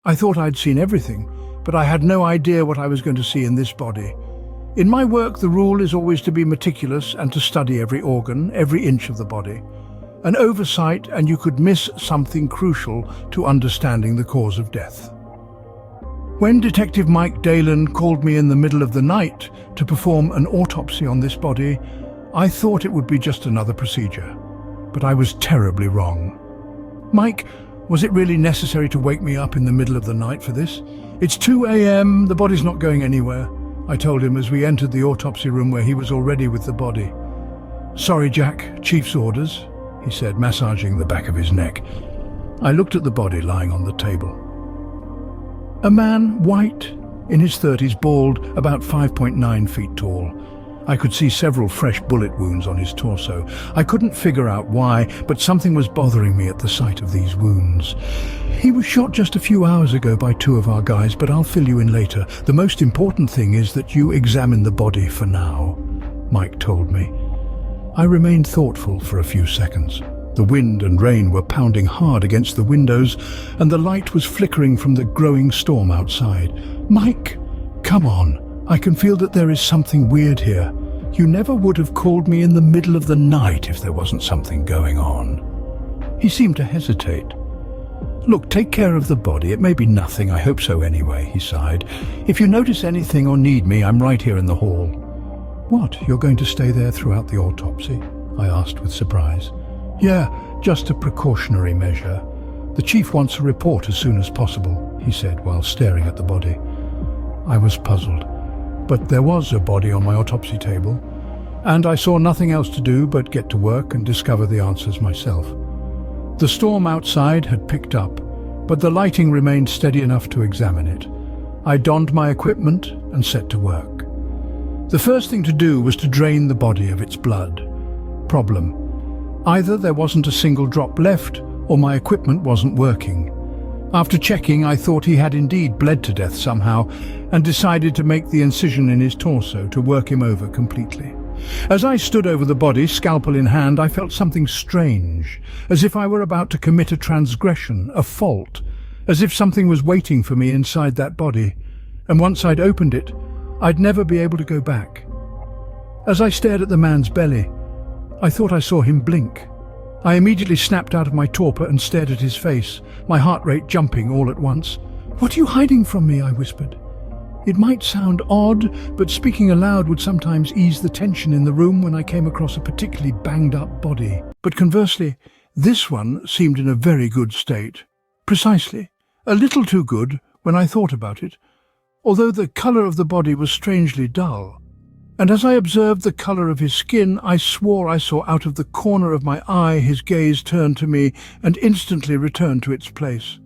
I thought I'd seen everything, but I had no idea what I was going to see in this body. In my work, the rule is always to be meticulous and to study every organ, every inch of the body. An oversight and you could miss something crucial to understanding the cause of death. When Detective Mike Dalen called me in the middle of the night to perform an autopsy on this body, I thought it would be just another procedure, but I was terribly wrong. "Mike, was it really necessary to wake me up in the middle of the night for this? It's 2 a.m, the body's not going anywhere," I told him as we entered the autopsy room where he was already with the body. "Sorry, Jack, Chief's orders," he said, massaging the back of his neck. I looked at the body lying on the table. A man, white, in his 30s, bald, about 5.9 feet tall. I could see several fresh bullet wounds on his torso. I couldn't figure out why, but something was bothering me at the sight of these wounds. "He was shot just a few hours ago by 2 of our guys, but I'll fill you in later. The most important thing is that you examine the body for now," Mike told me. I remained thoughtful for a few seconds. The wind and rain were pounding hard against the windows, and the light was flickering from the growing storm outside. "Mike, come on. I can feel that there is something weird here. You never would have called me in the middle of the night if there wasn't something going on." He seemed to hesitate. "Look, take care of the body. It may be nothing. I hope so anyway," he sighed. "If you notice anything or need me, I'm right here in the hall." "What, you're going to stay there throughout the autopsy?" I asked with surprise. "Yeah, just a precautionary measure. The chief wants a report as soon as possible," he said while staring at the body. I was puzzled, but there was a body on my autopsy table, and I saw nothing else to do but get to work and discover the answers myself. The storm outside had picked up, but the lighting remained steady enough to examine it. I donned my equipment and set to work. The first thing to do was to drain the body of its blood. Problem: either there wasn't a single drop left, or my equipment wasn't working. After checking, I thought he had indeed bled to death somehow, and decided to make the incision in his torso to work him over completely. As I stood over the body, scalpel in hand, I felt something strange, as if I were about to commit a transgression, a fault, as if something was waiting for me inside that body, and once I'd opened it, I'd never be able to go back. As I stared at the man's belly, I thought I saw him blink. I immediately snapped out of my torpor and stared at his face, my heart rate jumping all at once. "What are you hiding from me?" I whispered. It might sound odd, but speaking aloud would sometimes ease the tension in the room when I came across a particularly banged-up body. But conversely, this one seemed in a very good state. Precisely, a little too good when I thought about it, although the colour of the body was strangely dull. And as I observed the colour of his skin, I swore I saw out of the corner of my eye his gaze turn to me and instantly return to its place.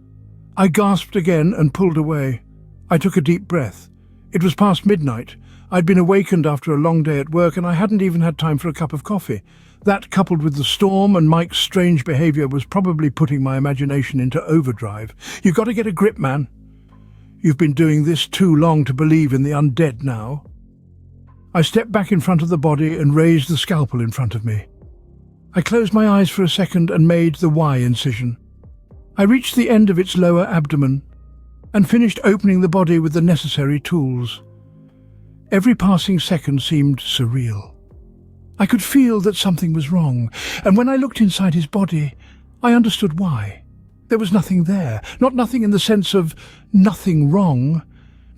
I gasped again and pulled away. I took a deep breath. It was past midnight. I'd been awakened after a long day at work, and I hadn't even had time for a cup of coffee. That, coupled with the storm and Mike's strange behaviour, was probably putting my imagination into overdrive. "You've got to get a grip, man. You've been doing this too long to believe in the undead now." I stepped back in front of the body and raised the scalpel in front of me. I closed my eyes for a second and made the Y incision. I reached the end of its lower abdomen and finished opening the body with the necessary tools. Every passing second seemed surreal. I could feel that something was wrong, and when I looked inside his body, I understood why. There was nothing there, not nothing in the sense of nothing wrong,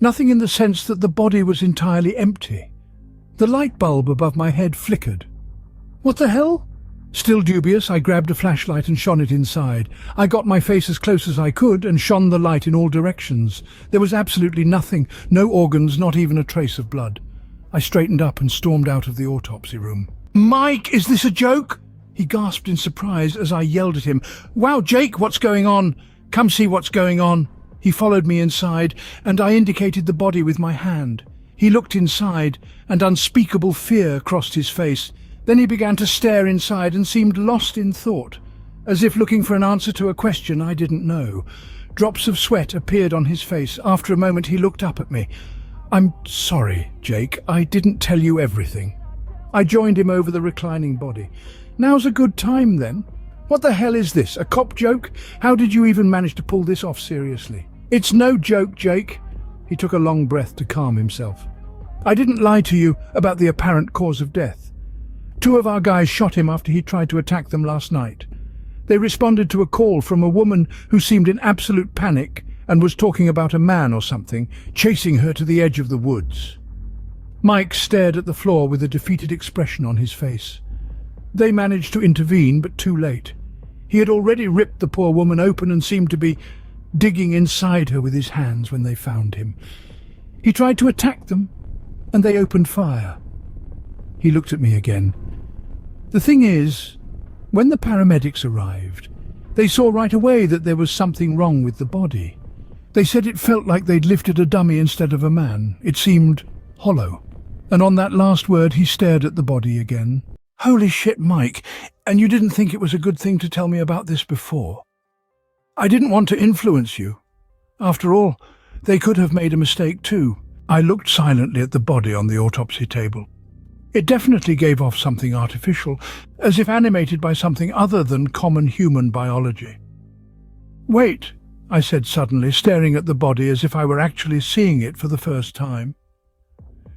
nothing in the sense that the body was entirely empty. The light bulb above my head flickered. "What the hell?" Still dubious, I grabbed a flashlight and shone it inside. I got my face as close as I could and shone the light in all directions. There was absolutely nothing, no organs, not even a trace of blood. I straightened up and stormed out of the autopsy room. "Mike, is this a joke?" He gasped in surprise as I yelled at him. "Wow, Jake, what's going on? Come see what's going on." He followed me inside, and I indicated the body with my hand. He looked inside, and unspeakable fear crossed his face. Then he began to stare inside and seemed lost in thought, as if looking for an answer to a question I didn't know. Drops of sweat appeared on his face. After a moment he looked up at me. "I'm sorry, Jake. I didn't tell you everything." I joined him over the reclining body. "Now's a good time, then. What the hell is this? A cop joke? How did you even manage to pull this off seriously?" It's no joke, Jake. He took a long breath to calm himself. I didn't lie to you about the apparent cause of death. 2 of our guys shot him after he tried to attack them last night. They responded to a call from a woman who seemed in absolute panic and was talking about a man or something, chasing her to the edge of the woods. Mike stared at the floor with a defeated expression on his face. They managed to intervene, but too late. He had already ripped the poor woman open and seemed to be digging inside her with his hands when they found him. He tried to attack them, and they opened fire. He looked at me again. The thing is, when the paramedics arrived, they saw right away that there was something wrong with the body. They said it felt like they'd lifted a dummy instead of a man. It seemed hollow. And on that last word, he stared at the body again. Holy shit, Mike, and you didn't think it was a good thing to tell me about this before? I didn't want to influence you. After all, they could have made a mistake too. I looked silently at the body on the autopsy table. It definitely gave off something artificial, as if animated by something other than common human biology. Wait, I said suddenly, staring at the body as if I were actually seeing it for the first time.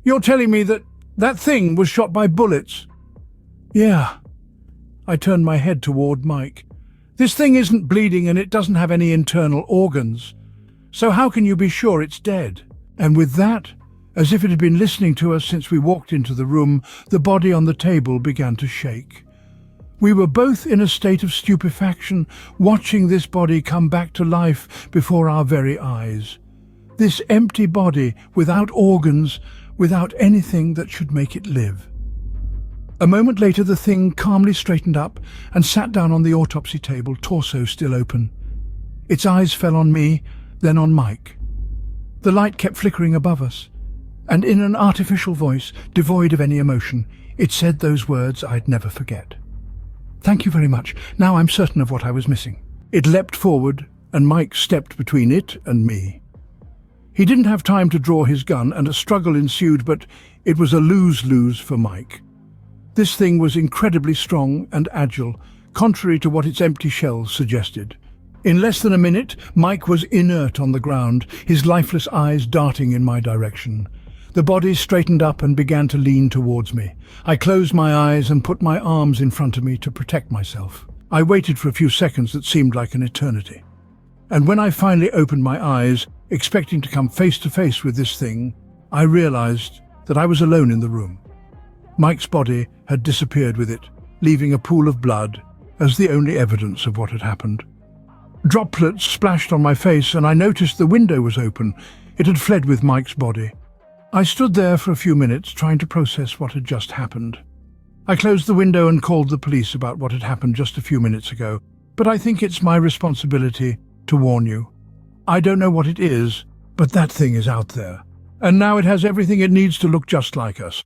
You're telling me that thing was shot by bullets? Yeah. I turned my head toward Mike. This thing isn't bleeding and it doesn't have any internal organs. So how can you be sure it's dead? And with that, as if it had been listening to us since we walked into the room, the body on the table began to shake. We were both in a state of stupefaction, watching this body come back to life before our very eyes. This empty body, without organs, without anything that should make it live. A moment later, the thing calmly straightened up and sat down on the autopsy table, torso still open. Its eyes fell on me, then on Mike. The light kept flickering above us, and in an artificial voice, devoid of any emotion, it said those words I'd never forget. Thank you very much. Now I'm certain of what I was missing. It leapt forward, and Mike stepped between it and me. He didn't have time to draw his gun, and a struggle ensued, but it was a lose-lose for Mike. This thing was incredibly strong and agile, contrary to what its empty shell suggested. In less than a minute, Mike was inert on the ground, his lifeless eyes darting in my direction. The body straightened up and began to lean towards me. I closed my eyes and put my arms in front of me to protect myself. I waited for a few seconds that seemed like an eternity. And when I finally opened my eyes, expecting to come face to face with this thing, I realized that I was alone in the room. Mike's body had disappeared with it, leaving a pool of blood as the only evidence of what had happened. Droplets splashed on my face, and I noticed the window was open. It had fled with Mike's body. I stood there for a few minutes, trying to process what had just happened. I closed the window and called the police about what had happened just a few minutes ago, but I think it's my responsibility to warn you. I don't know what it is, but that thing is out there. And now it has everything it needs to look just like us.